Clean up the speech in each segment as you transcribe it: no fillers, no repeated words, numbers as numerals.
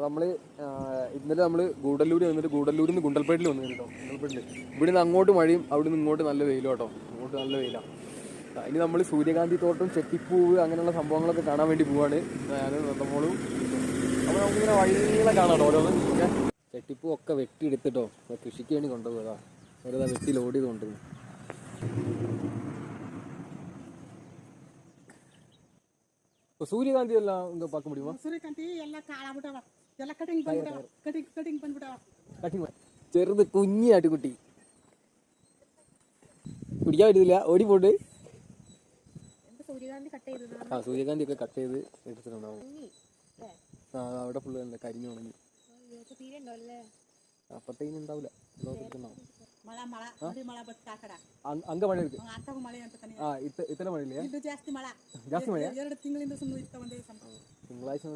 നമ്മൾ ഇന്നലെ നമ്മൾ ഗൂഡല്ലൂർ വന്നിട്ട് ഗൂഡല്ലൂരിൽ നിന്ന് ഗുണ്ടൽപേട്ടിൽ വന്നു കേട്ടോ. ഗുണ്ടൽപേട്ടിൽ ഇവിടെ നിന്ന് അങ്ങോട്ട് മഴയും അവിടെ നിന്ന് ഇങ്ങോട്ട് നല്ല വെയിലും കേട്ടോ. അങ്ങോട്ട് നല്ല വെയിലാണ്. ഇനി നമ്മൾ സൂര്യകാന്തി തോട്ടം, ചെത്തിപ്പൂവ് അങ്ങനെയുള്ള സംഭവങ്ങളൊക്കെ കാണാൻ വേണ്ടി പോവാണ് ഞാൻ നന്ദമോളും. അപ്പോൾ നമുക്കിങ്ങനെ വഴികളെ കാണാം കേട്ടോ ഓരോന്ന്. ഓക്കെ, ചെട്ടിപ്പൂ ഒക്കെ വെട്ടിയെടുത്തിട്ടോ കൃഷിക്ക് വേണ്ടി കൊണ്ടുപോകാം. ഓരോ വെട്ടി ലോഡ് ചെയ്ത് കൊണ്ടുപോകും. ಸೂರ್ಯಕಾಂತಿ ಎಲ್ಲ ಒಂದು ಪಾಕ ಮುಡಿಯುವ ಸೂರ್ಯಕಾಂತಿ ಎಲ್ಲ ಕಾಳಾಬಿಟ್ಟವ ಎಲ್ಲ ಕಟಿಂಗ್ ಬಂದ್ಬಿಟ್ಟವ ಕಟಿಂಗ್ ಬಂದ್ಬಿಟ್ಟವ കട്ടിങ് ചെറുത് കുഞ്ഞി ആട്ടുകുട്ടി കുടിക്കാൻ പറ്റുന്നില്ല ഓടി പോണ്ട്. സൂര്യകാന്തി ഒക്കെ കട്ട് ചെയ്ത് എടുത്തിട്ടുണ്ടാവും. അവിടെ ഫുള്ള് നല്ല കരിഞ്ഞു ഉണങ്ങി. അപ്പത്തേക്കും ഉണ്ടാവില്ല. ಅಂಗ ಮಳೆ ಇருக்கு. ಇತರ ಮಳೆ ಇಲ್ಲ. ಜಾಸ್ತಿ ಮಳೆ. ಎರಡು ತಿಂಗಳಿಂದ ಸುಮ್ಮನೆ ಇರ್ತಾ ಒಂದೇ ತಿಂಗಳಾಯ್ತು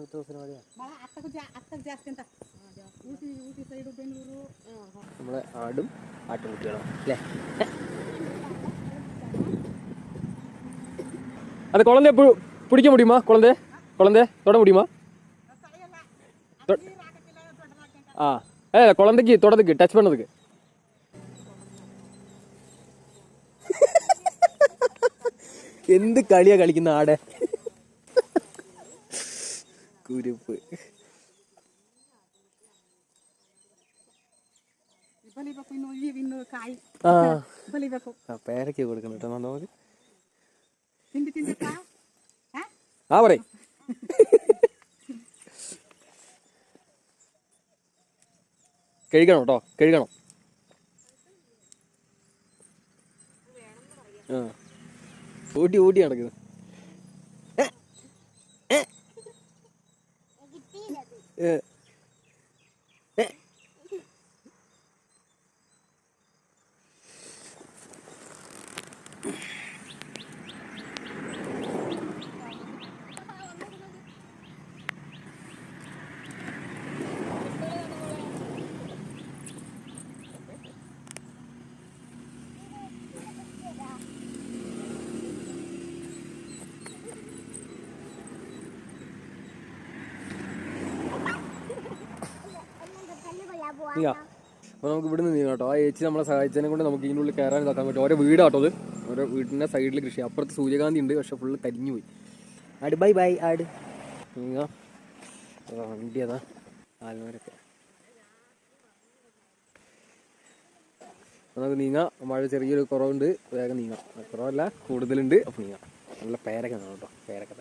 ಮಳೆಯಾ. ಮಳೆ ಜಾಸ್ತಿ ಅಂತ. ಊಟಿ ಸೈಡು ಬೆಂಗಳೂರು. നമ്മളെ ആടും ആട്ടുകുട്ടികളും അല്ലേ. அது குழந்தை பிடிக்க முடியுமா? குழந்தை தொட முடியுமா? குழந்தைக்கு தொடதுக்கு டச் பண்ணதுக்கு എന്ത് കളിയാ കളിക്കുന്ന ആടെ. കുരുപ്പ് പേരൊക്കെ കൊടുക്കണം കേട്ടോ നമുക്ക്. ആ പറയും കഴിക്കണം കേട്ടോ, കഴിക്കണം. ഊട്ടി ഊട്ടി നടക്കുന്നു. അപ്പോൾ നമുക്ക് ഇവിടെ നിന്ന് നീങ്ങാം കേട്ടോ. ആ ചേച്ചി നമ്മളെ സഹായിച്ചതിനെ കൊണ്ട് നമുക്ക് ഇതിനുള്ളിൽ കയറാൻ ഇതാക്കാൻ പറ്റും. ഓരോ വീടാട്ടോ അത്. ഓരോ വീടിൻ്റെ സൈഡിൽ കൃഷി. അപ്പുറത്ത് സൂര്യകാന്തി ഉണ്ട്, പക്ഷെ ഫുള്ള് കരിഞ്ഞു പോയി. ആട് ബൈ ബൈ ആട്. നീങ്ങാം. വണ്ടി അതാ ആൽമരൊക്കെ. അപ്പോൾ നമുക്ക് നീങ്ങാം. മഴ ചെറിയൊരു കുറവുണ്ട്, വേഗം നീങ്ങാം. കുറവല്ല, കൂടുതലുണ്ട്. അപ്പോൾ നീങ്ങാം. നല്ല പേരൊക്കെ കാണാം കേട്ടോ. പേരൊക്കെ